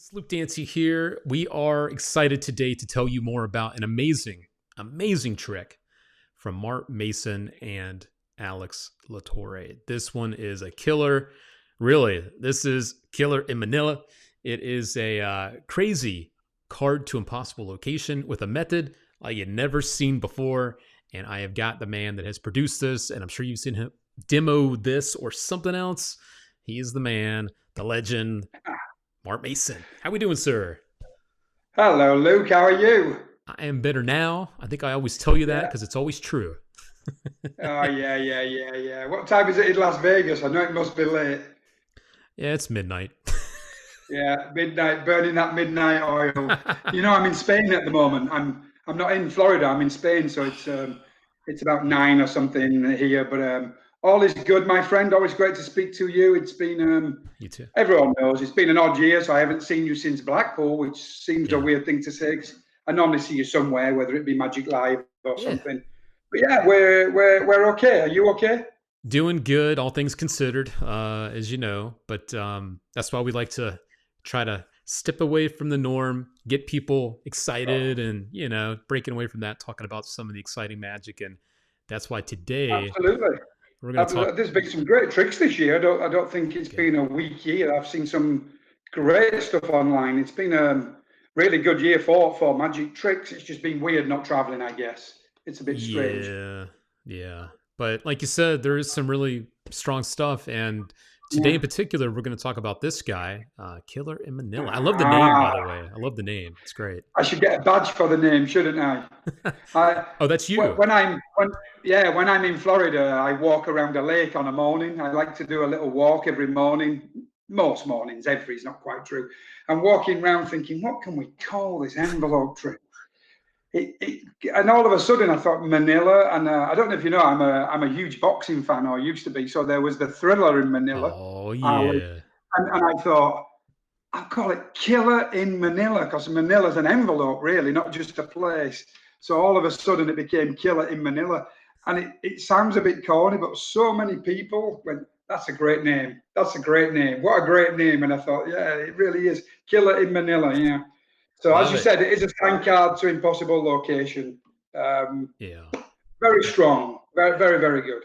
It's Luke Dancy here. We are excited today to tell you more about an amazing trick from Mark Mason and Alex Latorre. This one is a killer. Really, this is killer in Manila. It is a crazy card to impossible location with a method like you'd never seen before. And I have got the man that has produced this, and I'm sure you've seen him demo this or something else. He is the man, the legend, Mark Mason. How we doing, sir? Hello, Luke. How are you? I am better now. I think I always tell you that Yeah. because it's always true. Oh, yeah. What time is it in Las Vegas? I know it must be late. Yeah, it's midnight. Yeah, midnight, burning that midnight oil. I'm in Spain at the moment. I'm not in Florida. I'm in Spain, so it's about Yeah, 9 or something here. But all is good, my friend. Always great to speak to you. It's been you too. everyone knows it's been an odd year, so I haven't seen you since Blackpool, which seems a Yeah. weird thing to say. 'Cause I normally see you somewhere, whether it be Magic Live or Yeah. something. But yeah, we're okay. Are you okay? Doing good, all things considered, as you know. But that's why we like to try to step away from the norm, get people excited and, breaking away from that, talking about some of the exciting magic. And that's why today Absolutely. we're going to talk. There's been some great tricks this year. I don't think it's Yeah. been a weak year. I've seen some great stuff online. It's been a really good year for magic tricks. It's just been weird not traveling, I guess. It's a bit strange. Yeah, yeah. But like you said, there is some really strong stuff. And today in Yeah. particular, we're going to talk about this guy, Killer in Manila. I love the name, by the Ah, way. I love the name. It's great. I should get a badge for the name, shouldn't I? I Oh, that's you. when I'm in Florida, I walk around a lake on a morning. I like to do a little walk every morning. Most mornings, every is not quite true. I'm walking around thinking, what can we call this envelope trick? And all of a sudden, I thought Manila, and I don't know if you know, I'm a huge boxing fan, or used to be. So there was the Thriller in Manila, Oh, Ali, yeah. and I thought I'll call it Killer in Manila because Manila's an envelope, really, not just a place. So all of a sudden, it became Killer in Manila, and it sounds a bit corny, but so many people went, "That's a great name. That's a great name. What a great name!" And I thought, yeah, it really is Killer in Manila. Yeah. So as Love you it. said, it is a time card to impossible location. Um, Yeah. very strong. Very good.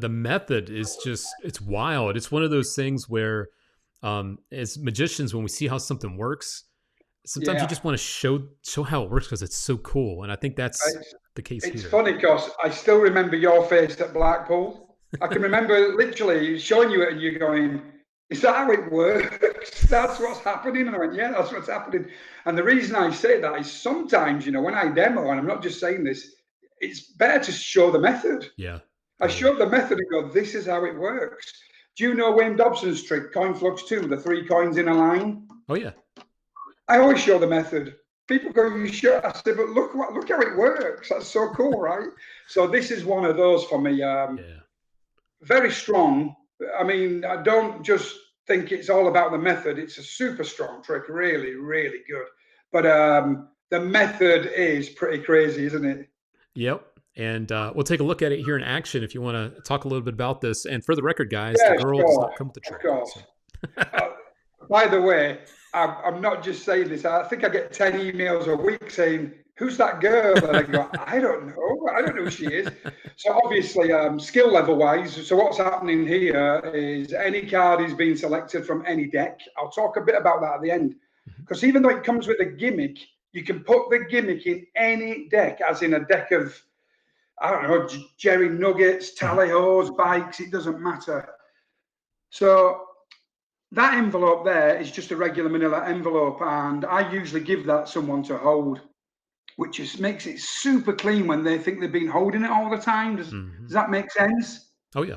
The method is just it's wild. It's one of those things where as magicians when we see how something works, sometimes you Yeah. just want to show how it works because it's so cool. And I think that's It's, the case it's here. funny because I still remember your face at Blackpool. I can remember literally showing you it and you going, "Is that how it works? That's what's happening?" And I went, "Yeah, that's what's happening." And the reason I say that is sometimes, when I demo, and I'm not just saying this, it's better to show the method. Yeah. I Oh yeah. showed the method and go, "This is how it works." Do you know Wayne Dobson's trick, coin flux two, the three coins in a line? Oh yeah. I always show the method. People go, "You sure?" I said, "But look how it works. That's so cool, right?" So this is one of those for me. Yeah. Very strong. I mean, I don't just think it's all about the method. It's a super strong trick, really good. But the method is pretty crazy, isn't it? Yep. And we'll take a look at it here in action if you want to talk a little bit about this. And for the record, guys, the Yeah, girl does sure, not come with the of trick. course. So Uh, by the way, I'm not just saying this. I think I get 10 emails a week saying, "Who's that girl?" And I go, "I don't know. I don't know who she is." So obviously, skill level wise, so what's happening here is any card is being selected from any deck. I'll talk a bit about that at the end. Mhm. Because even though it comes with a gimmick, you can put the gimmick in any deck, as in a deck of, I don't know, Jerry Nuggets, Mhm. tally hos, bikes, it doesn't matter. So that envelope there is just a regular manila envelope, and I usually give that someone to hold, which just makes it super clean when they think they've been holding it all the time. Does Mhm. that make sense? Oh yeah.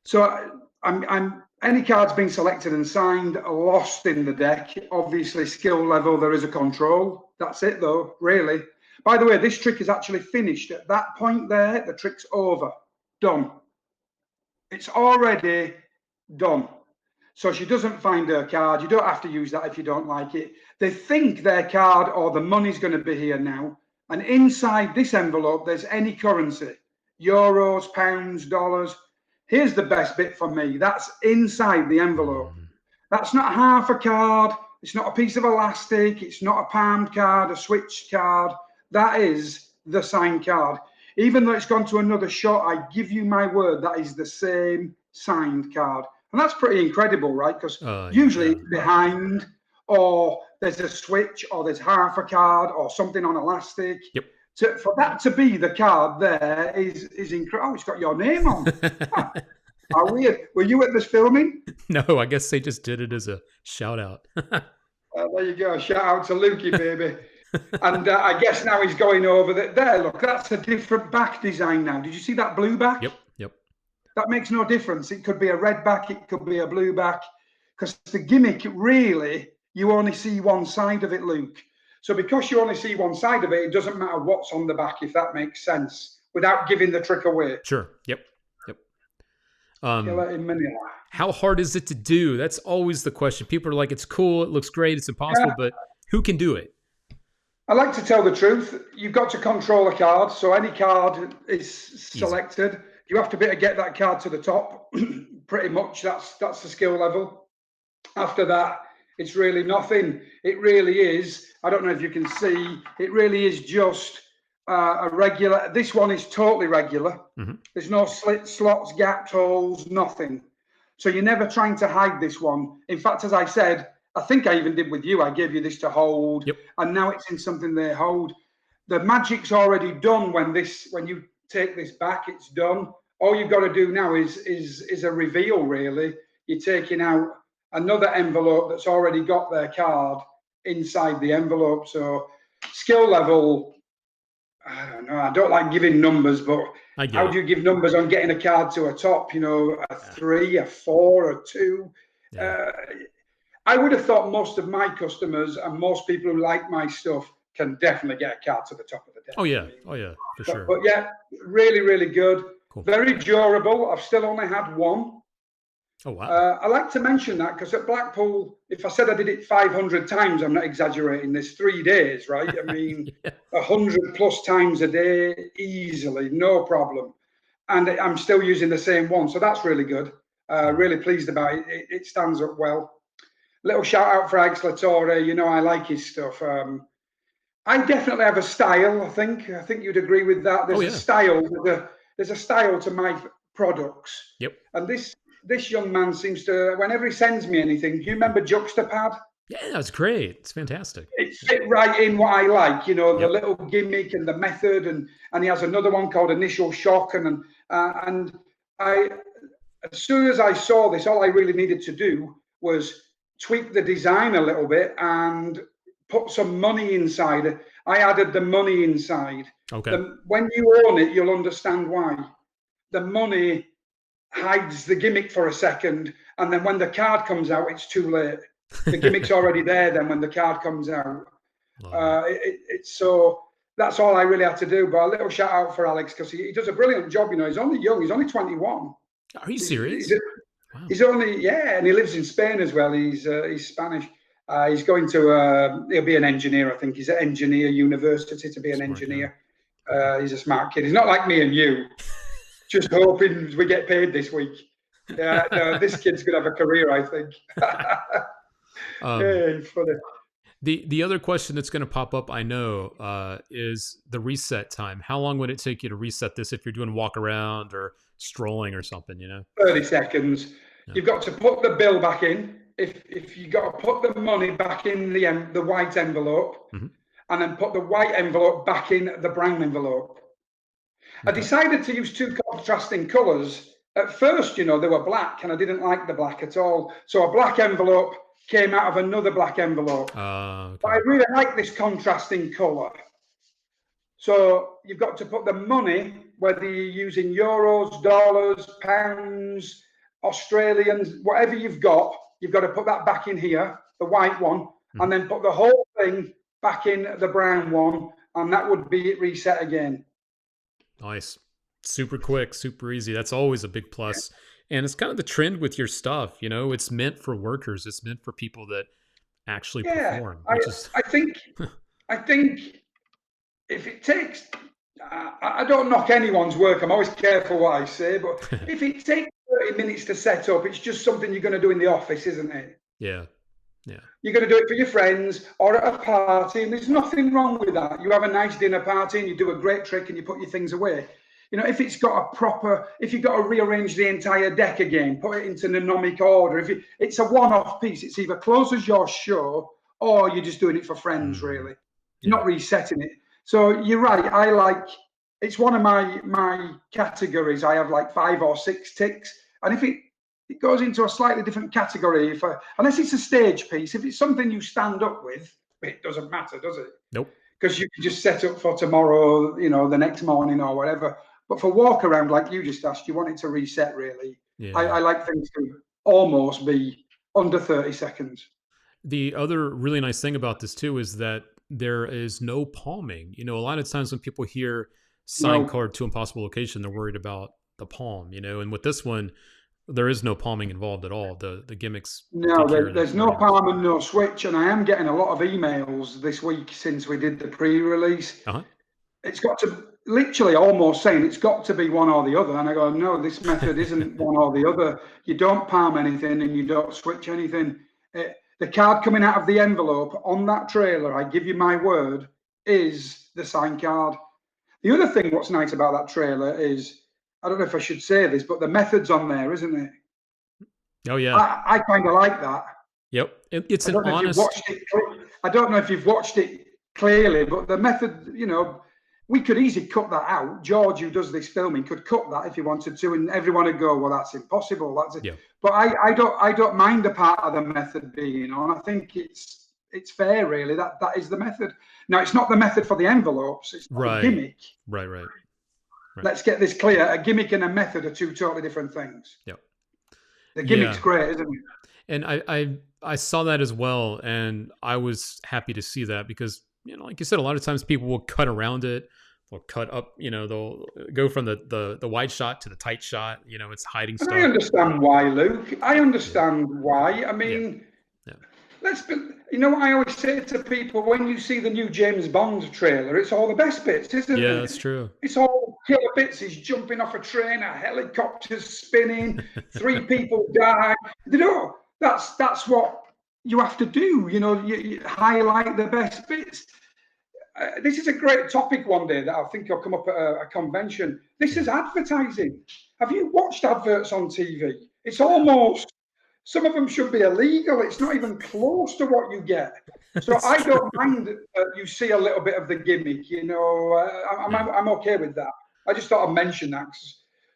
So I'm any cards being selected and signed are lost in the deck. Obviously, skill level, there is a control. That's it though, really. By the way, this trick is actually finished. At that point there, the trick's over. Done. It's already done. So she doesn't find her card. You don't have to use that if you don't like it. They think their card or the money's going to be here now. And inside this envelope, there's any currency, euros, pounds, dollars. Here's the best bit for me. That's inside the envelope. Mhm. That's not half a card. It's not a piece of elastic. It's not a palmed card, a switched card. That is the signed card. Even though it's gone to another shot, I give you my word, that is the same signed card. And that's pretty incredible, right? Because usually Yeah. it's behind, or there's a switch, or there's half a card, or something on elastic. Yep. For that to be the card there is incredible. Oh, it's got your name on. How weird. Were you at this filming? No, I guess they just did it as a shout out. There you go. Shout out to Lukey, baby. And I guess now he's going over there. Look, that's a different back design now. Did you see that blue back? Yep. Yep. That makes no difference. It could be a red back. It could be a blue back. Because the gimmick, really, you only see one side of it, Luke. So because you only see one side of it, it doesn't matter what's on the back, if that makes sense, without giving the trick away. Sure. Yep. Yep. Killer in Manilla. How hard is it to do? That's always the question. People are like, it's cool, it looks great, it's impossible, but who can do it? I like to tell the truth. You've got to control a card. So any card is selected. Easy. You have to be able to get that card to the top. Pretty much that's the skill level. After that, it's really nothing. It really is. I don't know if you can see. It really is just a regular. This one is totally regular. Mm-hmm. There's no slits, slots, gaps, holes, nothing. So you're never trying to hide this one. In fact, as I said, I think I even did with you. I gave you this to hold, and now it's in something they hold. The magic's already done when you take this back. It's done. All you've got to do now is a reveal. Really, you're taking out another envelope that's already got their card inside the envelope. So skill level, I don't know. I don't like giving numbers, but how do you give numbers on getting a card to a top? You know, a 3, a 4, a 2. Yeah. I would have thought most of my customers and most people who like my stuff can definitely get a card to the top of the deck. Oh yeah, for sure. But yeah, really, really good. Cool. Very durable. I've still only had one. Oh wow. I like to mention that because at Blackpool, if I said I did it 500 times, I'm not exaggerating. There's 3 days, right? I mean, 100 plus times a day, easily, no problem. And I'm still using the same one, so that's really good. Really pleased about it. It stands up well. Little shout out for Alex Latore. You know, I like his stuff. I definitely have a style. I think you'd agree with that. There's a style. There's a style to my products. Yep. And this young man seems to, whenever he sends me anything, do you remember Juxtapad? Yeah, that's great. It's fantastic. It fit right in what I like, you know, the little gimmick and the method, and he has another one called Initial Shock, and I, as soon as I saw this, all I really needed to do was tweak the design a little bit and put some money inside. I added the money inside. Okay. When you own it, you'll understand why. The money hides the gimmick for a second, and then when the card comes out, it's too late. The gimmick's already there then when the card comes out. So that's all I really had to do. But a little shout out for Alex, because he does a brilliant job. You know, he's only young. He's only 21. Are you serious? Wow. He's only, and he lives in Spain as well. He's Spanish. He's going to, he'll be an engineer, I think. He's at Engineer University to be an engineer. He's a smart kid. He's not like me and you, just hoping we get paid this week. Yeah, no, this kid's going to have a career, I think. Funny. The other question that's going to pop up, I know, is the reset time. How long would it take you to reset this if you're doing walk around or strolling or something, you know? 30 seconds. Yeah. You've got to put the bill back in. If you got to put the money back in the white envelope, and then put the white envelope back in the brown envelope. Okay. I decided to use 2 contrasting colours. At first, you know, they were black, and I didn't like the black at all. So a black envelope came out of another black envelope. Okay. But I really like this contrasting colour. So you've got to put the money, whether you're using euros, dollars, pounds, Australians, whatever you've got to put that back in here, the white one, and then put the whole thing back in the brown one, and that would be it reset again. Nice. Super quick, super easy. That's always a big plus. Yeah. And it's kind of the trend with your stuff, you know, it's meant for workers. It's meant for people that actually perform. I think if it takes, I don't knock anyone's work. I'm always careful what I say, but if it takes 30 minutes to set up, it's just something you're going to do in the office, isn't it? Yeah. Yeah. You're going to do it for your friends or at a party, and there's nothing wrong with that. You have a nice dinner party and you do a great trick and you put your things away. You know, if it's got a proper, if you've got to rearrange the entire deck again, put it into mnemonic order. If it's a one-off piece, it's either closes your show or you're just doing it for friends, really. You're Yeah. not resetting it. So you're right. I like, it's one of my categories. I have like 5 or 6 ticks, and if it goes into a slightly different category, unless it's a stage piece. If it's something you stand up with, it doesn't matter, does it? Nope. Because you can just set up for tomorrow, you know, the next morning or whatever. But for walk around, like you just asked, you want it to reset, really. Yeah. I like things to almost be under 30 seconds. The other really nice thing about this too is that there is no palming. You know, a lot of times when people hear sign card to impossible location, they're worried about the palm, you know, and with this one, there is no palming involved at all. The gimmicks. No, there's no palm and no switch. And I am getting a lot of emails this week since we did the pre-release. It's got to literally almost saying it's got to be one or the other. And I go, no, this method isn't one or the other. You don't palm anything and you don't switch anything. The card coming out of the envelope on that trailer, I give you my word, is the sign card. The other thing what's nice about that trailer is, I don't know if I should say this, but the method's on there, isn't it? Oh, yeah. I kind of like that. Yep. It's an honest... I don't know if you've watched it clearly, but the method, you know, we could easily cut that out. George, who does this filming, could cut that if he wanted to, and everyone would go, well, that's impossible. That's it. Yeah. But I don't mind the part of the method being on. I think it's fair, really. That is the method. Now, it's not the method for the envelopes. It's not a gimmick. Right. Let's get this clear. A gimmick and a method are 2 totally different things. Yep. The gimmick's great, isn't it? And I saw that as well, and I was happy to see that because, you know, like you said, a lot of times people will cut around it. They'll cut up, you know, they'll go from the wide shot to the tight shot. You know, it's hiding stuff. I understand why, Luke. I understand why. I mean, let's be, you know, I always say to people, when you see the new James Bond trailer, it's all the best bits, isn't it? Yeah, that's true. It's all killer bits. He's jumping off a train, a helicopter's spinning, 3 people die. You know, that's what you have to do. You know, you highlight the best bits. This is a great topic one day that I think will come up at a convention. This is advertising. Have you watched adverts on TV? It's almost, some of them should be illegal. It's not even close to what you get. So I don't mind you see a little bit of the gimmick, you know. I'm okay with that. I just thought I'd mention that.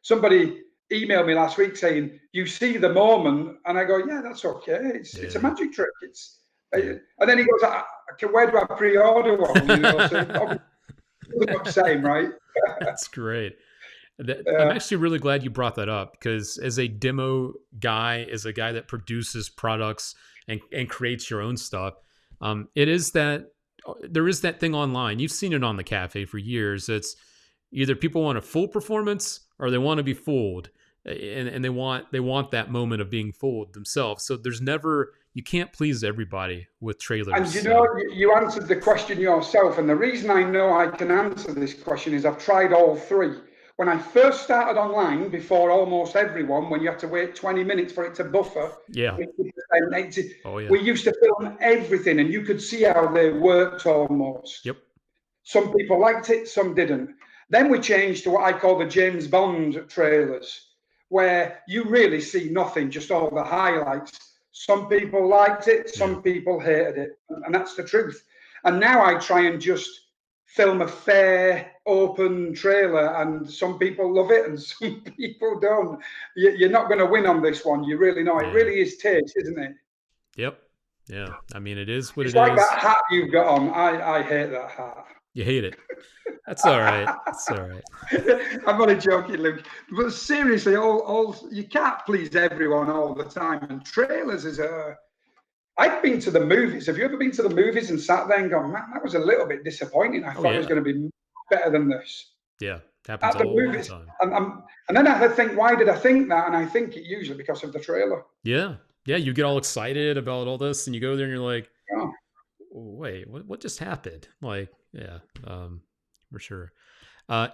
Somebody emailed me last week saying, you see the moment, and I go, yeah, that's okay. It's a magic trick. And then he goes, where do I pre-order one? You know, so the same, right? That's great. I'm actually really glad you brought that up because as a demo guy, as a guy that produces products and creates your own stuff, there is that thing online. You've seen it on the cafe for years. It's either people want a full performance or they want to be fooled, and they want that moment of being fooled themselves. So you can't please everybody with trailers. And you know, you answered the question yourself. And the reason I know I can answer this question is I've tried all 3. When I first started online, before almost everyone, when you had to wait 20 minutes for it to buffer, we used to film everything, and you could see how they worked almost. Yep. Some people liked it, some didn't. Then we changed to what I call the James Bond trailers, where you really see nothing, just all the highlights. Some people liked it, some people hated it, and that's the truth. And now I try and just film a fair, open trailer, and some people love it and some people don't. You're not going to win on this one. You really know. It really is taste, isn't it? Yep. Yeah. I mean, it is what it is. It's like that hat you've got on. I hate that hat. You hate it. That's all right. That's all right. I'm only joking, Luke. But seriously, you can't please everyone all the time. And trailers is I've been to the movies. Have you ever been to the movies and sat there and gone, man, that was a little bit disappointing. I thought it was going to be better than this. Yeah, happens all the time. And then I had to think, why did I think that? And I think it usually because of the trailer. Yeah. Yeah, you get all excited about all this, and you go there and you're like, wait, what just happened? Like, for sure.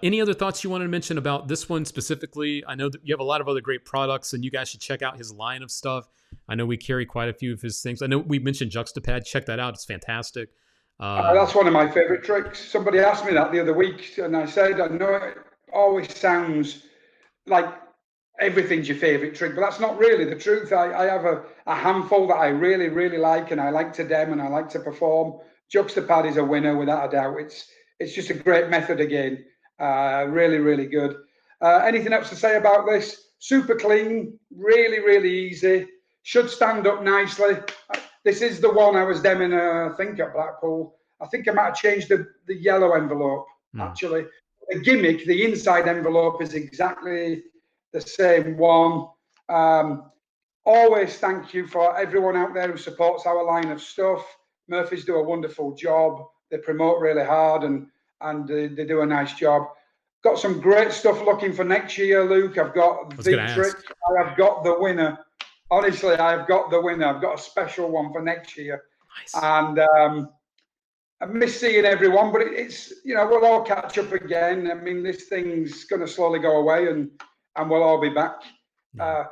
Any other thoughts you wanted to mention about this one specifically? I know that you have a lot of other great products, and you guys should check out his line of stuff. I know we carry quite a few of his things. I know we mentioned Juxtapad. Check that out. It's fantastic. That's one of my favorite tricks. Somebody asked me that the other week, and I said, I know it always sounds like everything's your favorite trick, but that's not really the truth. I have a handful that I really, really like, and I like to dem and I like to perform. Juxtapad is a winner without a doubt. It's just a great method again. Really, really good. Anything else to say about this? Super clean, really, really easy. Should stand up nicely. This is the one I was demming, I think, at Blackpool. I think I might have changed the yellow envelope, actually. The gimmick, the inside envelope is exactly the same one. Always thank you for everyone out there who supports our line of stuff. Murphys do a wonderful job. They promote really hard and they do a nice job. Got some great stuff looking for next year, Luke. I've got the trick. I have got the winner. Honestly, I've got the winner. I've got a special one for next year. Nice. And I miss seeing everyone, but it's, we'll all catch up again. I mean, this thing's going to slowly go away and we'll all be back. Yeah.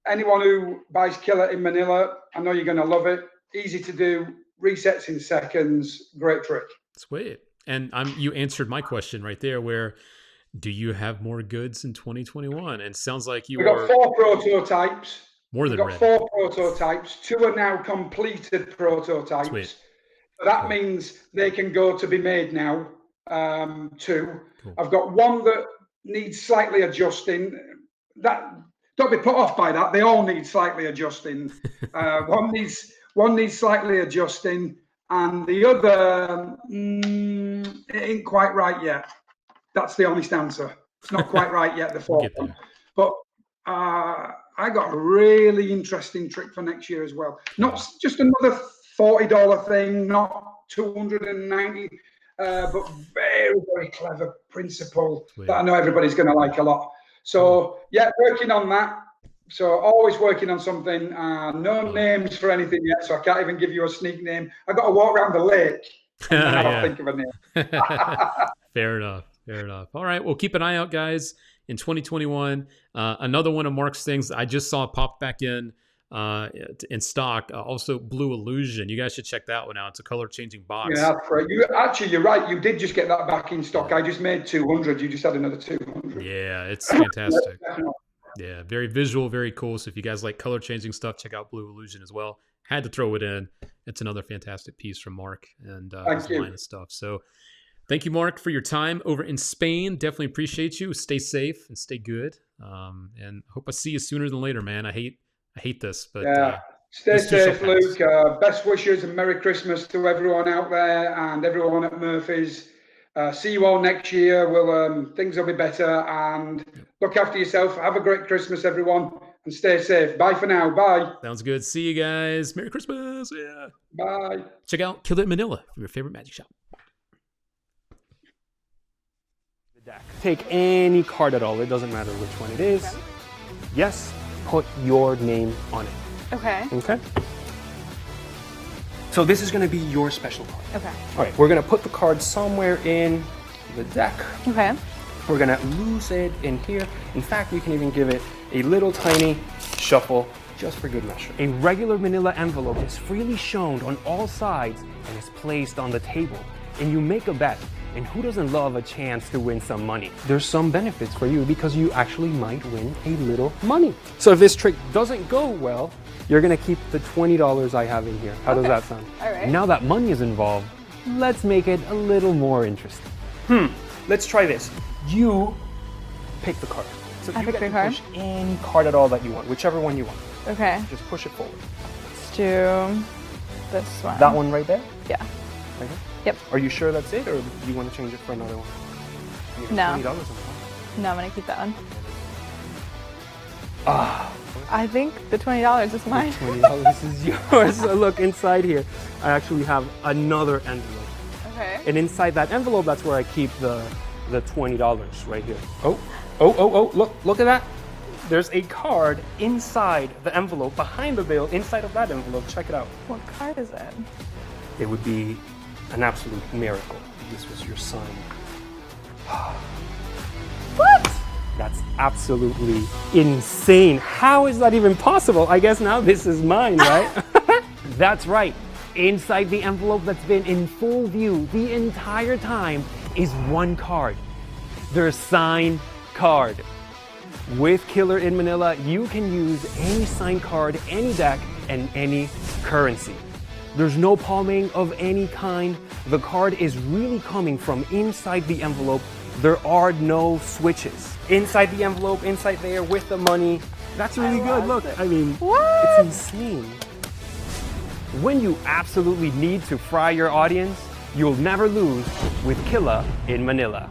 Anyone who buys Killer in Manila, I know you're going to love it. Easy to do, resets in seconds, great trick. Sweet. And you answered my question right there, where do you have more goods in 2021? And it sounds like We've got 4 prototypes. More than We've got 4 prototypes. 2 are now completed prototypes. Sweet. So that means they can go to be made now. 2. Cool. I've got 1 that needs slightly adjusting. Don't be put off by that. They all need slightly adjusting. One needs slightly adjusting, and the other it ain't quite right yet. That's the honest answer. It's not quite right yet. The 4th one, but I got a really interesting trick for next year as well. Not just another $40 thing, not $290, but very, very clever principle that I know everybody's going to like a lot. So yeah, working on that. So always working on something. No names for anything yet, so I can't even give you a sneak name. I got to walk around the lake and then I'll think of a name. Fair enough. Fair enough. All right. Well, keep an eye out, guys. In 2021, another one of Mark's things I just saw pop back in stock. Also, Blue Illusion. You guys should check that one out. It's a color changing box. Yeah, that's right. You're right. You did just get that back in stock. I just made 200. You just had another 200. Yeah, it's fantastic. Yeah, very visual, very cool. So if you guys like color changing stuff, check out Blue Illusion as well. Had to throw it in. It's another fantastic piece from Mark and his line of stuff. So thank you, Mark, for your time over in Spain. Definitely appreciate you. Stay safe and stay good. And hope I see you sooner than later, man. I hate this, but stay safe, Luke. Best wishes and Merry Christmas to everyone out there and everyone at Murphy's. See you all next year. Things will be better, and look after yourself. Have a great Christmas, everyone, and stay safe. Bye for now. Bye. Sounds good. See you guys. Merry Christmas. Yeah. Bye. Check out Killer in Manilla for your favorite magic shop. Take any card at all. It doesn't matter which one it is. Yes, put your name on it. Okay. Okay. So this is going to be your special card. Okay. All right, we're going to put the card somewhere in the deck. Okay. We're going to lose it in here. In fact, we can even give it a little tiny shuffle just for good measure. A regular manila envelope is freely shown on all sides and is placed on the table. And you make a bet. And who doesn't love a chance to win some money? There's some benefits for you because you actually might win a little money. So if this trick doesn't go well, you're gonna keep the $20 I have in here. How does that sound? All right. Now that money is involved, let's make it a little more interesting. Let's try this. You pick the card. So I you pick get the to card? push any card at all that you want, whichever one you want. Okay. Just push it forward. Let's do this one. That one right there? Yeah. Right here? Yep. Are you sure that's it, or do you want to change it for another one? You No. got $20 on the No, I'm gonna keep that one. Ah. I think the $20 is mine. $20 is yours. So look, inside here, I actually have another envelope. Okay. And inside that envelope, that's where I keep the $20 right here. Oh, look at that. There's a card inside the envelope, behind the bill, inside of that envelope. Check it out. What card is it? It would be an absolute miracle if this was your sign. What? That's absolutely insane. How is that even possible? I guess now this is mine, right? That's right. Inside the envelope that's been in full view the entire time is one card. Their signed card. With Killer in Manila, you can use any signed card, any deck, and any currency. There's no palming of any kind. The card is really coming from inside the envelope. There are no switches. Inside the envelope, inside there with the money. That's really good. Look, I mean, it's insane. When you absolutely need to fry your audience, you'll never lose with Killer in Manila.